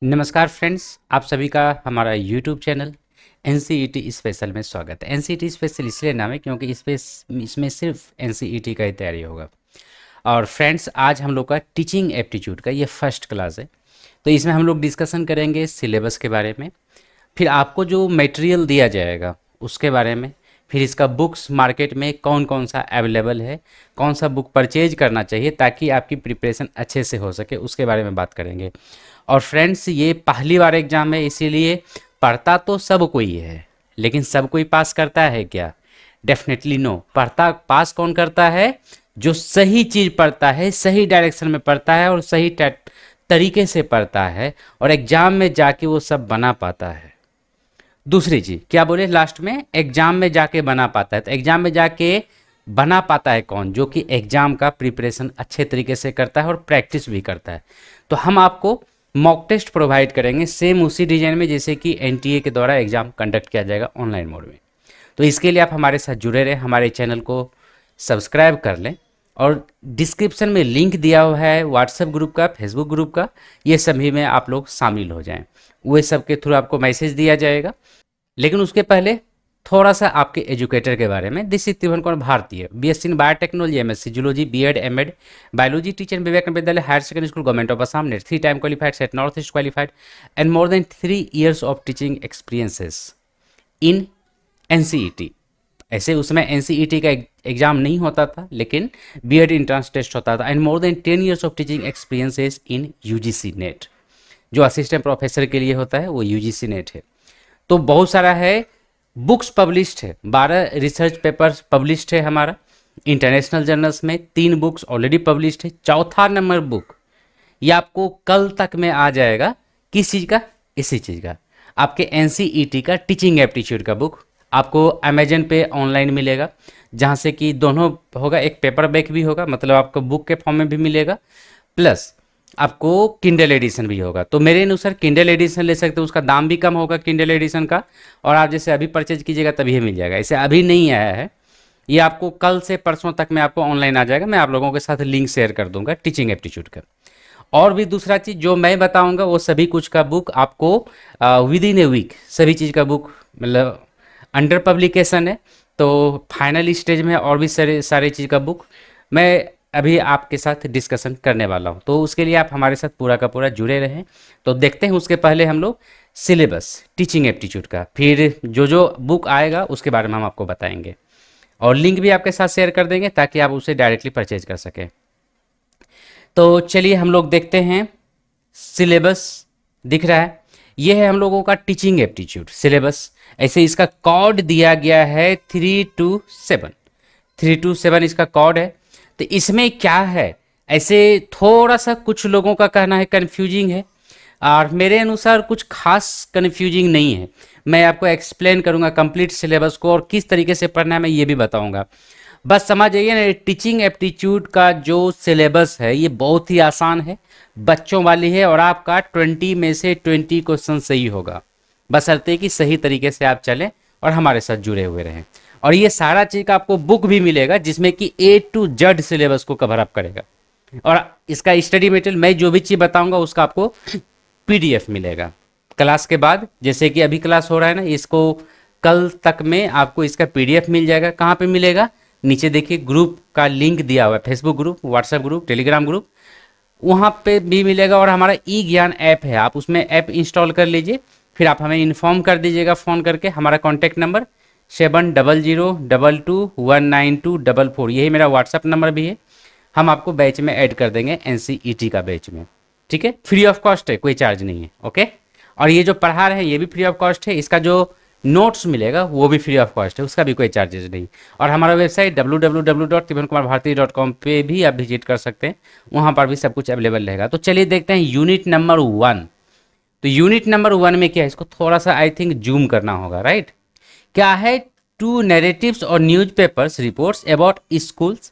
नमस्कार फ्रेंड्स, आप सभी का हमारा यूट्यूब चैनल एनसीईटी स्पेशल में स्वागत है। एनसीईटी स्पेशल इसलिए नाम है क्योंकि इसमें सिर्फ एनसीईटी का ही तैयारी होगा। और फ्रेंड्स, आज हम लोग का टीचिंग एप्टीट्यूड का ये फर्स्ट क्लास है। तो इसमें हम लोग डिस्कशन करेंगे सिलेबस के बारे में, फिर आपको जो मटेरियल दिया जाएगा उसके बारे में, फिर इसका बुक्स मार्केट में कौन कौन सा अवेलेबल है, कौन सा बुक परचेज करना चाहिए ताकि आपकी प्रिपरेशन अच्छे से हो सके, उसके बारे में बात करेंगे। और फ्रेंड्स, ये पहली बार एग्ज़ाम है, इसीलिए पढ़ता तो सब कोई है, लेकिन सब कोई पास करता है क्या? Definitely no. पढ़ता पास कौन करता है? जो सही चीज़ पढ़ता है, सही डायरेक्शन में पढ़ता है और सही तरीके से पढ़ता है और एग्ज़ाम में जाके वो सब बना पाता है। दूसरी चीज़ क्या बोले लास्ट में? एग्ज़ाम में जाके बना पाता है। तो एग्ज़ाम में जाके बना पाता है कौन? जो कि एग्ज़ाम का प्रिपरेशन अच्छे तरीके से करता है और प्रैक्टिस भी करता है। तो हम आपको मॉक टेस्ट प्रोवाइड करेंगे सेम उसी डिजाइन में जैसे कि एनटीए के द्वारा एग्जाम कंडक्ट किया जाएगा ऑनलाइन मोड में। तो इसके लिए आप हमारे साथ जुड़े रहें, हमारे चैनल को सब्सक्राइब कर लें और डिस्क्रिप्शन में लिंक दिया हुआ है व्हाट्सएप ग्रुप का, फेसबुक ग्रुप का, ये सभी में आप लोग शामिल हो जाएं। वे सब के थ्रू आपको मैसेज दिया जाएगा। लेकिन उसके पहले थोड़ा सा आपके एजुकेटर के बारे में। This is Tribhuvan Kumar Bharatiya, BSc in biotechnology, MSc zoology, BEd, MEd, biology teacher, Vivekananda Vidyalaya higher secondary school, government of Assam, NET 3 time qualified, SET North East qualified and more than 3 years of teaching experiences in NCET. ऐसे उसमें NCET का exam नहीं होता था, लेकिन BEd entrance test होता था। And more then 10 years of teaching experiences in UGC net, जो असिस्टेंट प्रोफेसर के लिए होता है वो यूजीसी नेट है। तो बहुत सारा है, बुक्स पब्लिश्ड है, 12 रिसर्च पेपर्स पब्लिश्ड है हमारा इंटरनेशनल जर्नल्स में, 3 बुक्स ऑलरेडी पब्लिश्ड है। चौथा नंबर बुक ये आपको कल तक में आ जाएगा। किस चीज़ का? इसी चीज़ का, आपके एनसीईटी का टीचिंग एप्टीट्यूड का बुक आपको अमेजन पे ऑनलाइन मिलेगा, जहाँ से कि दोनों होगा, एक पेपर बैक भी होगा, मतलब आपको बुक के फॉर्म में भी मिलेगा, प्लस आपको किंडल एडिशन भी होगा। तो मेरे अनुसार किंडल एडिशन ले सकते हो, उसका दाम भी कम होगा किंडल एडिशन का, और आप जैसे अभी परचेज कीजिएगा तभी ये मिल जाएगा। इसे अभी नहीं आया है, ये आपको कल से परसों तक में आपको ऑनलाइन आ जाएगा। मैं आप लोगों के साथ लिंक शेयर कर दूंगा टीचिंग एप्टीट्यूड का। और भी दूसरा चीज़ जो मैं बताऊंगा वो सभी कुछ का बुक आपको विद इन ए वीक सभी चीज़ का बुक मतलब अंडर पब्लिकेशन है। तो फाइनल स्टेज में और भी सारे चीज़ का बुक मैं अभी आपके साथ डिस्कशन करने वाला हूँ। तो उसके लिए आप हमारे साथ पूरा का पूरा जुड़े रहें। तो देखते हैं, उसके पहले हम लोग सिलेबस टीचिंग एप्टीट्यूड का, फिर जो जो बुक आएगा उसके बारे में हम आपको बताएंगे और लिंक भी आपके साथ शेयर कर देंगे ताकि आप उसे डायरेक्टली परचेज कर सकें। तो चलिए हम लोग देखते हैं सिलेबस। दिख रहा है, ये है हम लोगों का टीचिंग एप्टीट्यूड सिलेबस। ऐसे इसका कोड दिया गया है 327 इसका कोड है। तो इसमें क्या है, ऐसे थोड़ा सा कुछ लोगों का कहना है कन्फ्यूजिंग है, और मेरे अनुसार कुछ खास कन्फ्यूजिंग नहीं है। मैं आपको एक्सप्लेन करूंगा कंप्लीट सिलेबस को और किस तरीके से पढ़ना है मैं ये भी बताऊंगा। बस समझ जाइए ना, टीचिंग एप्टीट्यूड का जो सिलेबस है ये बहुत ही आसान है, बच्चों वाली है, और आपका 20 में से 20 क्वेश्चन सही होगा, बशर्ते कि सही तरीके से आप चलें और हमारे साथ जुड़े हुए रहें। और ये सारा चीज़ का आपको बुक भी मिलेगा जिसमें कि A to Z सिलेबस को कवर अप करेगा। और इसका स्टडी मटेरियल मैं जो भी चीज़ बताऊंगा उसका आपको PDF मिलेगा क्लास के बाद। जैसे कि अभी क्लास हो रहा है ना, इसको कल तक में आपको इसका PDF मिल जाएगा। कहाँ पे मिलेगा? नीचे देखिए ग्रुप का लिंक दिया हुआ है, Facebook group, WhatsApp group, Telegram group, वहाँ पे भी मिलेगा। और हमारा ई ज्ञान ऐप है, आप उसमें ऐप इंस्टॉल कर लीजिए, फिर आप हमें इन्फॉर्म कर दीजिएगा फ़ोन करके। हमारा कॉन्टैक्ट नंबर 7002221924, यही मेरा व्हाट्सअप नंबर भी है। हम आपको बैच में ऐड कर देंगे एनसीईटी का बैच में, ठीक है? फ्री ऑफ कॉस्ट है, कोई चार्ज नहीं है, ओके? और ये जो पढ़ा रहे हैं ये भी फ्री ऑफ कॉस्ट है, इसका जो नोट्स मिलेगा वो भी फ्री ऑफ कॉस्ट है, उसका भी कोई चार्जेस नहीं। और हमारा वेबसाइट www.trivankumarbharati.com पे भी आप विजिट कर सकते हैं, वहाँ पर भी सब कुछ अवेलेबल रहेगा। तो चलिए देखते हैं यूनिट नंबर 1। तो यूनिट नंबर 1 में क्या है, इसको थोड़ा सा आई थिंक जूम करना होगा, राइट? क्या है? 2 narratives और newspapers reports about schools,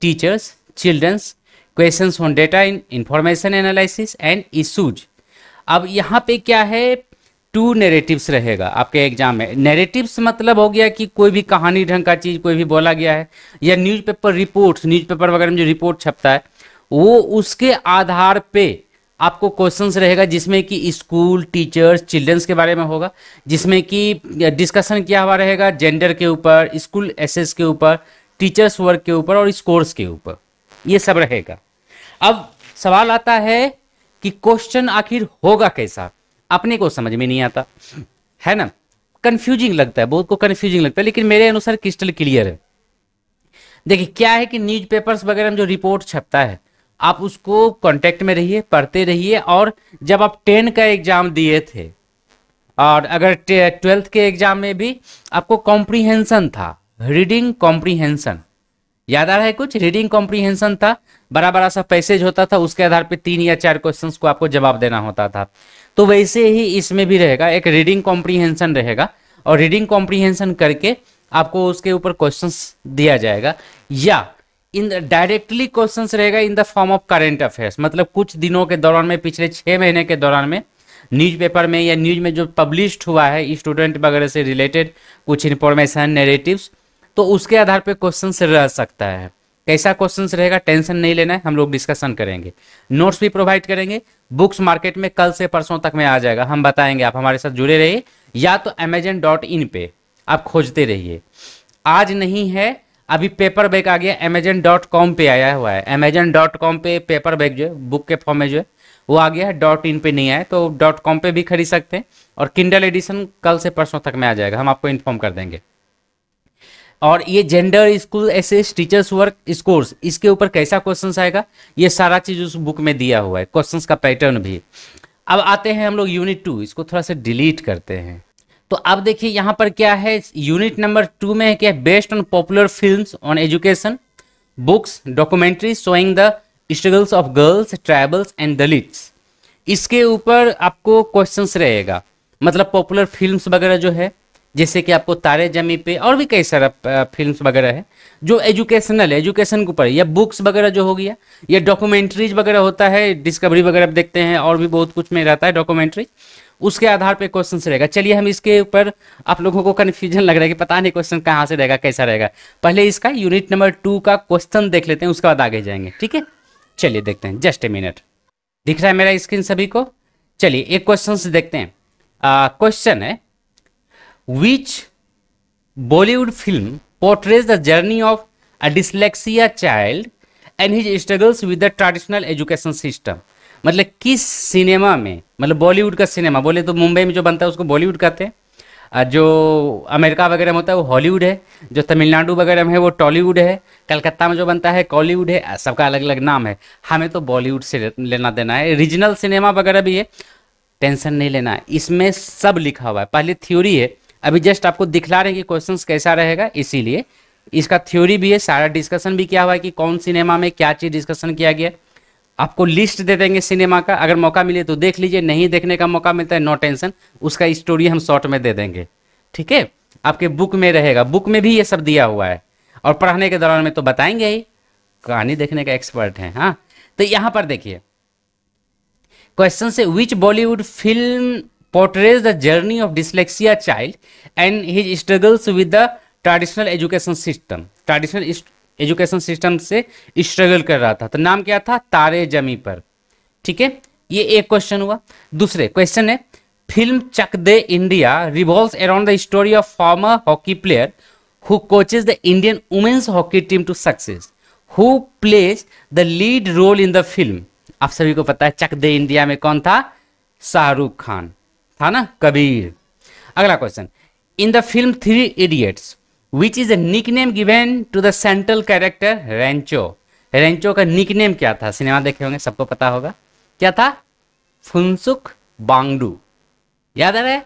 teachers, childrens, questions on data in information analysis and issues. अब यहाँ पे क्या है, 2 नैरेटिव्स रहेगा आपके एग्जाम में। नैरेटिव्स मतलब हो गया कि कोई भी कहानी ढंग का चीज़ कोई भी बोला गया है, या न्यूज़पेपर रिपोर्ट्स, न्यूज़पेपर वगैरह में जो रिपोर्ट छपता है वो उसके आधार पे आपको क्वेश्चंस रहेगा जिसमें कि स्कूल, टीचर्स, चिल्ड्रंस के बारे में होगा, जिसमें कि डिस्कशन किया हुआ रहेगा जेंडर के ऊपर, स्कूल एसेस के ऊपर, टीचर्स वर्क के ऊपर और स्कोर्स के ऊपर, ये सब रहेगा। अब सवाल आता है कि क्वेश्चन आखिर होगा कैसा, अपने को समझ में नहीं आता है ना, कंफ्यूजिंग लगता है, बहुत को कंफ्यूजिंग लगता है, लेकिन मेरे अनुसार क्रिस्टल क्लियर है। देखिए क्या है कि न्यूज़पेपर्स वगैरह में जो रिपोर्ट छपता है, आप उसको कांटेक्ट में रहिए, पढ़ते रहिए, और जब आप 10 का एग्जाम दिए थे और अगर 12th के एग्जाम में भी आपको कॉम्प्रीहेंशन था, रीडिंग कॉम्प्रीहेंशन, याद आ रहा है कुछ, रीडिंग कॉम्प्रीहेंशन था, बड़ा बड़ा सा पैसेज होता था, उसके आधार पे 3 या 4 क्वेश्चंस को आपको जवाब देना होता था। तो वैसे ही इसमें भी रहेगा, एक रीडिंग कॉम्प्रीहेंशन रहेगा, और रीडिंग कॉम्प्रीहेंशन करके आपको उसके ऊपर क्वेश्चंस दिया जाएगा, या इन डायरेक्टली क्वेश्चंस रहेगा in the form of current affairs, मतलब कुछ दिनों के दौरान में, पिछले 6 महीने के दौरान में न्यूज़पेपर में या न्यूज में जो पब्लिश्ड हुआ है स्टूडेंट वगैरह से रिलेटेड कुछ इंफॉर्मेशन, नैरेटिव्स, तो उसके आधार पे क्वेश्चंस रह सकता है। कैसा क्वेश्चंस रहेगा टेंशन नहीं लेना है, हम लोग डिस्कशन करेंगे, नोट्स भी प्रोवाइड करेंगे, बुक्स मार्केट में कल से परसों तक में आ जाएगा, हम बताएंगे, आप हमारे साथ जुड़े रहिए, या तो amazon.in पे आप खोजते रहिए। आज नहीं है, अभी पेपर बैग आ गया, amazon.com पे आया हुआ है, amazon.com पे पेपर बैग जो है बुक के फॉर्म में जो है वो आ गया है, .in पे नहीं आया, तो .com पे भी खरीद सकते हैं, और किंडल एडिशन कल से परसों तक में आ जाएगा, हम आपको इन्फॉर्म कर देंगे। और ये gender, school access, teachers work, scores, इसके ऊपर कैसा क्वेश्चन आएगा, ये सारा चीज उस बुक में दिया हुआ है, क्वेश्चंस का पैटर्न भी। अब आते हैं हम लोग यूनिट 2, इसको थोड़ा सा डिलीट करते हैं। तो अब देखिए यहाँ पर क्या है, यूनिट नंबर 2 में है क्या, based on popular films on education, books, documentary showing the struggles of girls, tribals and Dalits, इसके ऊपर आपको क्वेश्चंस रहेगा, मतलब पॉपुलर फिल्म्स वगैरह जो है, जैसे कि आपको तारे जमी पे, और भी कई सारा फिल्म्स वगैरह है जो एजुकेशनल है, एजुकेशन के ऊपर, या बुक्स वगैरह जो हो गया, या डॉक्यूमेंट्रीज वगैरह होता है, डिस्कवरी वगैरह देखते हैं, और भी बहुत कुछ में रहता है डॉक्यूमेंट्री, उसके आधार पे क्वेश्चन रहेगा। चलिए हम इसके ऊपर, आप लोगों को कन्फ्यूजन लग रहा है कि पता नहीं क्वेश्चन कहाँ से रहेगा, कैसा रहेगा, पहले इसका यूनिट नंबर 2 का क्वेश्चन देख लेते हैं, उसके बाद आगे जाएंगे, ठीक है। चलिए देखते हैं, जस्ट ए मिनट, दिख रहा है मेरा स्क्रीन सभी को। चलिए एक क्वेश्चन देखते हैं। क्वेश्चन है, Which Bollywood film portrays the journey of a dyslexia child and his struggles with the traditional education system? मतलब किस सिनेमा में, मतलब बॉलीवुड का सिनेमा, बोले तो मुंबई में जो बनता है उसको बॉलीवुड कहते हैं, जो अमेरिका वगैरह में होता है वो हॉलीवुड है, जो तमिलनाडु वगैरह में है वो टॉलीवुड है, कलकत्ता में जो बनता है कॉलीवुड है, सबका अलग अलग नाम है, हमें तो बॉलीवुड से लेना देना है, रीजनल सिनेमा वगैरह भी है, टेंशन नहीं लेना है, इसमें सब लिखा हुआ है, पहले थ्योरी है, अभी जस्ट आपको दिखला रहे हैं कि क्वेश्चंस कैसा रहेगा, इसीलिए इसका थ्योरी भी है, सारा डिस्कशन भी किया हुआ है कि कौन सिनेमा में क्या चीज डिस्कशन किया गया, आपको लिस्ट दे देंगे सिनेमा का, अगर मौका मिले तो देख लीजिए, नहीं देखने का मौका मिलता है नो टेंशन, उसका स्टोरी हम शॉर्ट में दे देंगे, ठीक है, आपके बुक में रहेगा, बुक में भी ये सब दिया हुआ है, और पढ़ने के दौरान में तो बताएंगे ही, कहानी देखने का एक्सपर्ट है। हाँ, तो यहां पर देखिए क्वेश्चन से, which Bollywood film portrays the journey of dyslexia child and his struggles with the traditional education system, traditional education system से स्ट्रगल कर रहा था, तो नाम क्या था, तारे जमी पर, ठीक है, ये एक क्वेश्चन हुआ। दूसरे क्वेश्चन है, film Chak De India revolves around the story of former hockey player who coaches the Indian women's hockey team to success, who plays the lead role in the film. आप सभी को पता है चक दे इंडिया में कौन था, शाहरुख खान था ना, कबीर। अगला question, in the film 3 idiots which is a nickname given to the central character Rancho, Rancho का निकनेम क्या था, सिनेमा देखे होंगे सबको पता होगा, क्या था, फुनसुक बांगडू, याद आ रहा है।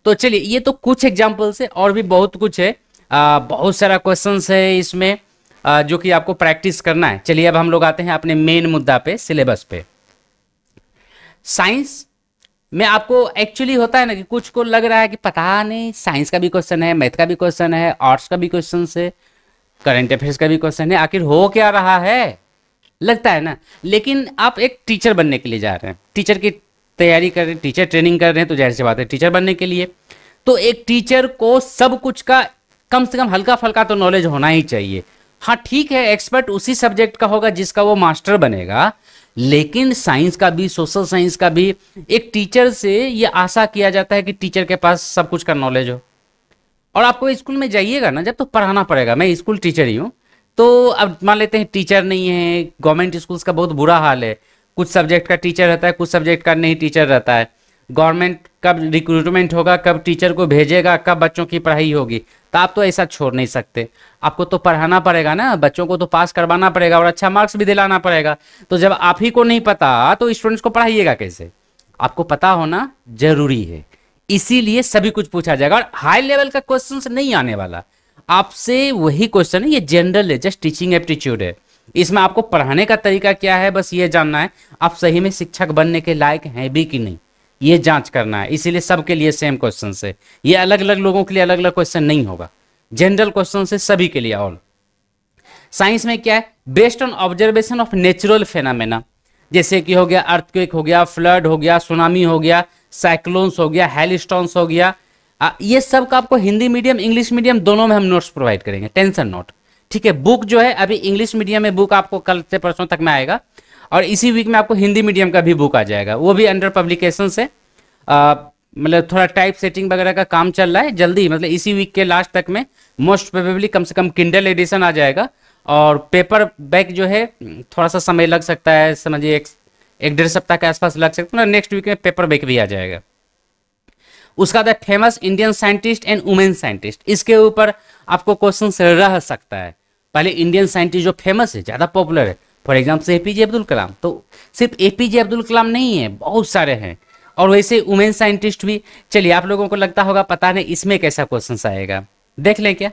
तो चलिए ये तो कुछ एग्जाम्पल्स है, और भी बहुत कुछ है, बहुत सारा क्वेश्चंस है इसमें, जो कि आपको प्रैक्टिस करना है। चलिए अब हम लोग आते हैं अपने मेन मुद्दा पे, सिलेबस पे। साइंस में आपको एक्चुअली होता है ना कि कुछ को लग रहा है कि पता नहीं, साइंस का भी क्वेश्चन है, मैथ का भी क्वेश्चन है, आर्ट्स का भी क्वेश्चन है, करंट अफेयर्स का भी क्वेश्चन है, आखिर हो क्या रहा है, लगता है ना। लेकिन आप एक टीचर बनने के लिए जा रहे हैं, टीचर की तैयारी कर रहे हैं, टीचर ट्रेनिंग कर रहे हैं, तो जाहिर सी बात है टीचर बनने के लिए तो एक टीचर को सब कुछ का कम से कम हल्का फल्का तो नॉलेज होना ही चाहिए। हाँ ठीक है, एक्सपर्ट उसी सब्जेक्ट का होगा जिसका वो मास्टर बनेगा, लेकिन साइंस का भी, सोशल साइंस का भी, एक टीचर से ये आशा किया जाता है कि टीचर के पास सब कुछ का नॉलेज हो। और आपको स्कूल में जाइएगा ना, जब तो पढ़ाना पड़ेगा। मैं स्कूल टीचर ही हूँ। तो अब मान लेते हैं टीचर नहीं है, गवर्नमेंट स्कूल्स का बहुत बुरा हाल है। कुछ सब्जेक्ट का टीचर रहता है, कुछ सब्जेक्ट का नहीं टीचर रहता है। गवर्नमेंट कब रिक्रूटमेंट होगा, कब टीचर को भेजेगा, कब बच्चों की पढ़ाई होगी, तो आप तो ऐसा छोड़ नहीं सकते। आपको तो पढ़ाना पड़ेगा ना, बच्चों को तो पास करवाना पड़ेगा और अच्छा मार्क्स भी दिलाना पड़ेगा। तो जब आप ही को नहीं पता तो स्टूडेंट्स को पढ़ाइएगा कैसे? आपको पता होना जरूरी है। इसीलिए सभी कुछ पूछा जाएगा और हाई लेवल का क्वेश्चन नहीं आने वाला आपसे। वही क्वेश्चन है, ये जनरल है, जस्ट टीचिंग एप्टीट्यूड है। इसमें आपको पढ़ाने का तरीका क्या है, बस ये जानना है आप सही में शिक्षक बनने के लायक हैं भी कि नहीं, ये जांच करना है। इसीलिए सबके लिए सेम क्वेश्चन है, ये अलग अलग लोगों के लिए अलग अलग क्वेश्चन नहीं होगा, जनरल क्वेश्चन से सभी के लिए। ऑल साइंस में क्या है, based on observation of natural phenomena, जैसे कि हो गया अर्थक्वेक हो गया, फ्लड हो गया, सुनामी हो गया, साइक्लोन्स हो गया, हेलस्टॉर्म्स हो गया। ये सब का आपको हिंदी मीडियम इंग्लिश मीडियम दोनों में हम नोट्स प्रोवाइड करेंगे, टेंशन नोट। ठीक है, बुक जो है अभी इंग्लिश मीडियम में बुक आपको कल से परसों तक में आएगा और इसी वीक में आपको हिंदी मीडियम का भी बुक आ जाएगा, वो भी अंडर पब्लिकेशन से। मतलब थोड़ा टाइप सेटिंग वगैरह का काम चल रहा है, जल्दी मतलब इसी वीक के लास्ट तक में मोस्ट प्रोबेबली कम से कम किंडल एडिशन आ जाएगा। और पेपर बैक जो है थोड़ा सा समय लग सकता है, समझिए एक डेढ़ सप्ताह के आसपास लग सकता है, नेक्स्ट वीक में पेपर बैक भी आ जाएगा। उसका बाद famous Indian scientist and women scientist, इसके ऊपर आपको क्वेश्चन रह सकता है। पहले इंडियन साइंटिस्ट जो फेमस है, ज़्यादा पॉपुलर है, for example APJ Abdul Kalam, तो सिर्फ एपीजे अब्दुल कलाम नहीं है, बहुत सारे हैं। और वैसे वुमेन साइंटिस्ट भी। चलिए आप लोगों को लगता होगा पता नहीं इसमें कैसा क्वेश्चन आएगा, देख लें क्या?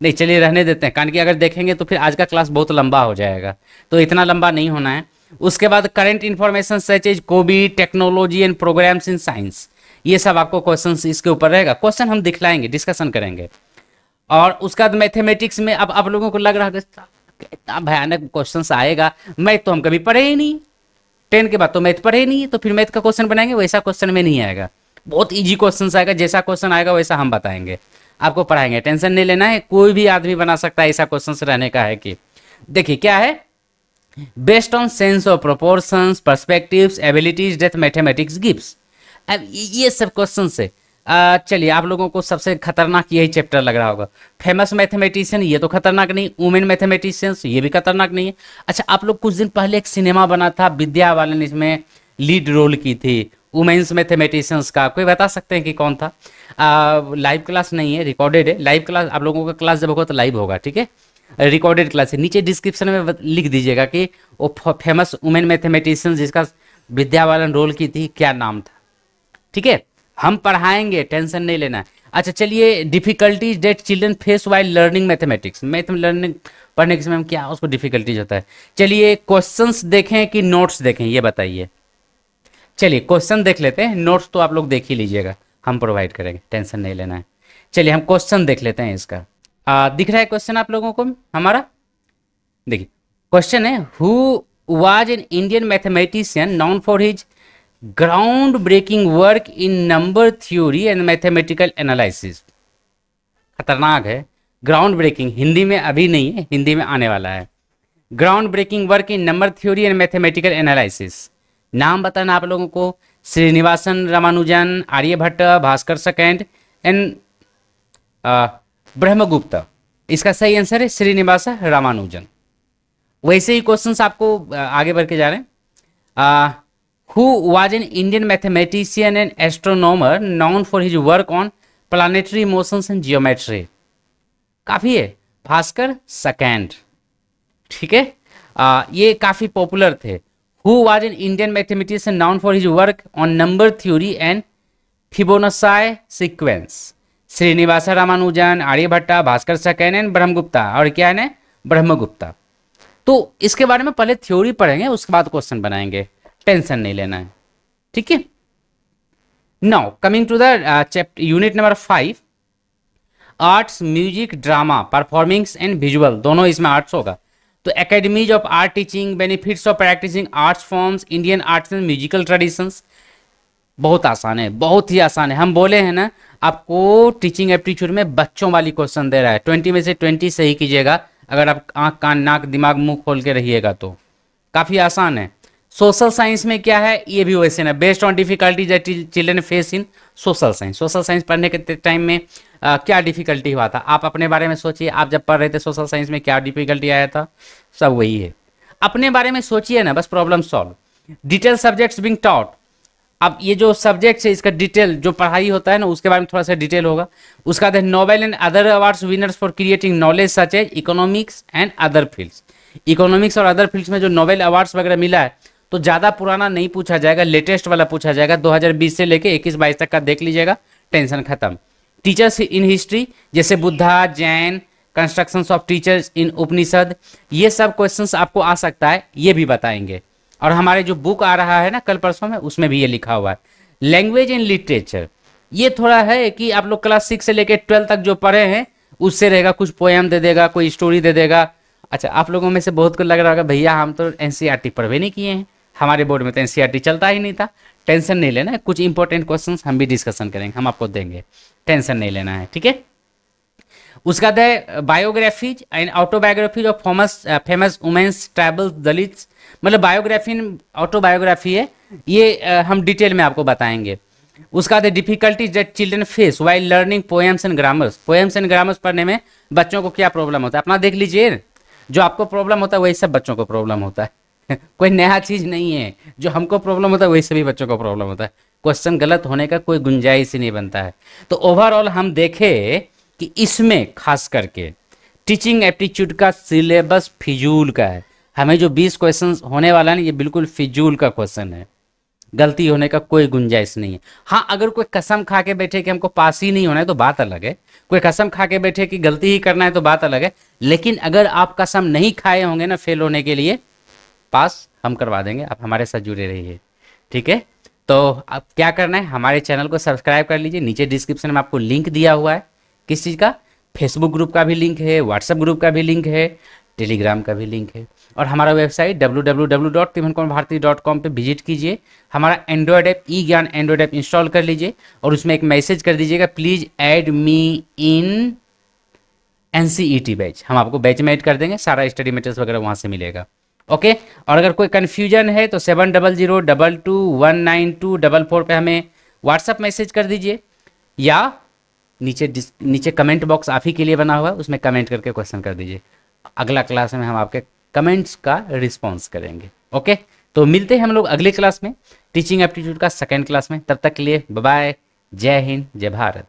नहीं, चलिए रहने देते हैं, कारण कि अगर देखेंगे तो फिर आज का क्लास बहुत लंबा हो जाएगा, तो इतना लंबा नहीं होना है। उसके बाद current information such as COVID, technology and programmes in science, ये सब आपको क्वेश्चंस इसके ऊपर रहेगा। क्वेश्चन हम दिखलाएंगे, डिस्कशन करेंगे। और उसका बाद मैथमेटिक्स में अब आप लोगों को लग रहा है इतना भयानक क्वेश्चंस आएगा, मैथ तो हम कभी पढ़े ही नहीं, 10 के बाद तो मैथ पढ़े ही नहीं, तो फिर मैथ का क्वेश्चन बनाएंगे, वैसा क्वेश्चन में नहीं आएगा। बहुत ईजी क्वेश्चन आएगा, जैसा क्वेश्चन आएगा वैसा हम बताएंगे, आपको पढ़ाएंगे, टेंशन नहीं लेना है। कोई भी आदमी बना सकता है, ऐसा क्वेश्चन रहने का है कि देखिए क्या है, based on sense of proportions, perspectives, abilities death mathematics gives. अब ये सब क्वेश्चन से चलिए आप लोगों को सबसे खतरनाक यही चैप्टर लग रहा होगा, फेमस मैथमेटिशियन, ये तो खतरनाक नहीं, वुमेन मैथमेटिशियंस, ये भी खतरनाक नहीं है। अच्छा, आप लोग कुछ दिन पहले एक सिनेमा बना था, विद्या बालन इसमें लीड रोल की थी, वुमेन्स मैथमेटिशियंस का, कोई बता सकते हैं कि कौन था? लाइव क्लास नहीं है, रिकॉर्डेड है। लाइव क्लास आप लोगों का क्लास जब होगा तो लाइव होगा, ठीक है, रिकॉर्डेड क्लास है। नीचे डिस्क्रिप्शन में लिख दीजिएगा कि वो फेमस वुमेन मैथमेटिशियन जिसका विद्या बालन रोल की थी, क्या नाम था, ठीक है, हम पढ़ाएंगे, टेंशन नहीं लेना है। अच्छा चलिए, difficulties that children face while learning mathematics, math learning पढ़ने के समय में क्या उसको डिफिकल्टीज होता है। चलिए क्वेश्चंस देखें कि नोट्स देखें, ये बताइए। चलिए क्वेश्चन देख लेते हैं, नोट्स तो आप लोग देख ही लीजिएगा, हम प्रोवाइड करेंगे, टेंशन नहीं लेना है। चलिए हम क्वेश्चन देख लेते हैं इसका। दिख रहा है क्वेश्चन आप लोगों को हमारा? देखिए क्वेश्चन है, who was an Indian mathematician known for his ground breaking work in number theory and mathematical analysis. खतरनाक है, ग्राउंड ब्रेकिंग, हिंदी में अभी नहीं है, हिंदी में आने वाला है। Ground breaking work in number theory and mathematical analysis, नाम बताना आप लोगों को, श्रीनिवासन रामानुजन, आर्यभट्ट, भास्कर सेकंड एंड ब्रह्मगुप्त। इसका सही आंसर है श्रीनिवास रामानुजन। वैसे ही क्वेश्चंस आपको आगे बढ़ के जा रहे हैं। Who was an Indian mathematician and astronomer known for his work on planetary motions and geometry? काफी है, भास्कर सेकंड, ठीक है, ये काफी पॉपुलर थे। Who was an Indian mathematician known for his work on number theory and Fibonacci sequence? Srinivasa Ramanujan, Aryabhatta, Bhaskar second and Brahmagupta. और क्या है ना, ब्रह्मगुप्ता। तो इसके बारे में पहले थ्योरी पढ़ेंगे, उसके बाद क्वेश्चन बनाएंगे, टेंशन नहीं लेना है, ठीक है। Now coming to the chapter unit number 5, arts, music, drama, performings and visual, दोनों इसमें आर्ट्स होगा। तो academies of art teaching, benefits of practising arts forms, Indian arts and musical traditions. बहुत आसान है, बहुत ही आसान है। हम बोले हैं ना आपको टीचिंग एप्टीट्यूड में बच्चों वाली क्वेश्चन दे रहा है, 20 में से 20 सही कीजिएगा, अगर आप आँख कान नाक दिमाग मुंह खोल के रहिएगा तो काफ़ी आसान है। सोशल साइंस में क्या है, ये भी वैसे ना, based on difficulty that children face in social science. Social science पढ़ने के टाइम में क्या डिफिकल्टी हुआ था, आप अपने बारे में सोचिए, आप जब पढ़ रहे थे सोशल साइंस में क्या डिफिकल्टी आया था, सब वही है। अपने बारे में सोचिए ना, बस problem solve. Detail subjects being taught, अब ये जो सब्जेक्ट है इसका डिटेल जो पढ़ाई होता है ना उसके बारे में थोड़ा सा डिटेल होगा। उसका बाद Nobel and other awards winners for creating knowledge such as economics and other fields. Economics और अदर फील्ड्स में जो नोबेल अवार्ड्स वगैरह मिला है तो ज़्यादा पुराना नहीं पूछा जाएगा, लेटेस्ट वाला पूछा जाएगा, 2020 से लेके 21-22 तक का देख लीजिएगा, टेंशन खत्म। टीचर्स इन हिस्ट्री जैसे Buddha, Jain, constructions of teachers in Upanishad, ये सब क्वेश्चंस आपको आ सकता है, ये भी बताएंगे। और हमारे जो बुक आ रहा है ना कल परसों में, उसमें भी ये लिखा हुआ है। लैंग्वेज एंड लिटरेचर, ये थोड़ा है कि आप लोग क्लास 6 से लेकर 12 तक जो पढ़े हैं उससे रहेगा, कुछ पोएम दे देगा, कोई स्टोरी दे देगा। अच्छा, आप लोगों में से बहुत को लग रहा होगा भैया हम तो एनसीईआरटी पढ़वे नहीं किए हैं, हमारे बोर्ड में तो एनसीईआरटी चलता ही नहीं था। टेंशन नहीं लेना है, कुछ इंपॉर्टेंट क्वेश्चंस हम भी डिस्कशन करेंगे, हम आपको देंगे, टेंशन नहीं लेना है, ठीक है। उसका है biographies and autobiographies of famous women's tribal Dalits, मतलब बायोग्राफी ऑटोबायोग्राफी है ये, हम डिटेल में आपको बताएंगे। उसका है difficulties that children face while learning poems and grammars. Poems and grammars पढ़ने में बच्चों को क्या प्रॉब्लम होता है, अपना देख लीजिए, जो आपको प्रॉब्लम होता है वही सब बच्चों को प्रॉब्लम होता है कोई नया चीज नहीं है, जो हमको प्रॉब्लम होता है वही सभी बच्चों को प्रॉब्लम होता है। क्वेश्चन गलत होने का कोई गुंजाइश ही नहीं बनता है। तो ओवरऑल हम देखें कि इसमें खास करके टीचिंग एप्टीट्यूड का सिलेबस फिजूल का है। हमें जो 20 क्वेश्चन होने वाला है ना, ये बिल्कुल फिजूल का क्वेश्चन है, गलती होने का कोई गुंजाइश नहीं है। हाँ, अगर कोई कसम खा के बैठे कि हमको पास ही नहीं होना है तो बात अलग है, कोई कसम खा के बैठे कि गलती ही करना है तो बात अलग है। लेकिन अगर आप कसम नहीं खाए होंगे ना फेल होने के लिए, पास हम करवा देंगे, आप हमारे साथ जुड़े रहिए, ठीक है। तो अब क्या करना है, हमारे चैनल को सब्सक्राइब कर लीजिए, नीचे डिस्क्रिप्शन में आपको लिंक दिया हुआ है, किस चीज़ का, फेसबुक ग्रुप का भी लिंक है, व्हाट्सएप ग्रुप का भी लिंक है, टेलीग्राम का भी लिंक है, और हमारा वेबसाइट www.tivankumarbharti.com पे विजिट कीजिए। हमारा एंड्रॉयड ऐप ई ज्ञान एंड्रॉयड ऐप इंस्टॉल कर लीजिए और उसमें एक मैसेज कर दीजिएगा, please add me in NCET batch, हम आपको बैच में ऐड कर देंगे, सारा स्टडी मटेरियल्स वगैरह वहाँ से मिलेगा, ओके। और अगर कोई कन्फ्यूजन है तो 7002219244 पे हमें व्हाट्सअप मैसेज कर दीजिए, या नीचे कमेंट बॉक्स आप ही के लिए बना हुआ है, उसमें कमेंट करके क्वेश्चन कर दीजिए। अगला क्लास में हम आपके कमेंट्स का रिस्पॉन्स करेंगे, ओके। तो मिलते हैं हम लोग अगले क्लास में, टीचिंग एप्टीट्यूड का सेकंड क्लास में। तब तक के लिए बाय बाय, जय हिंद, जय भारत।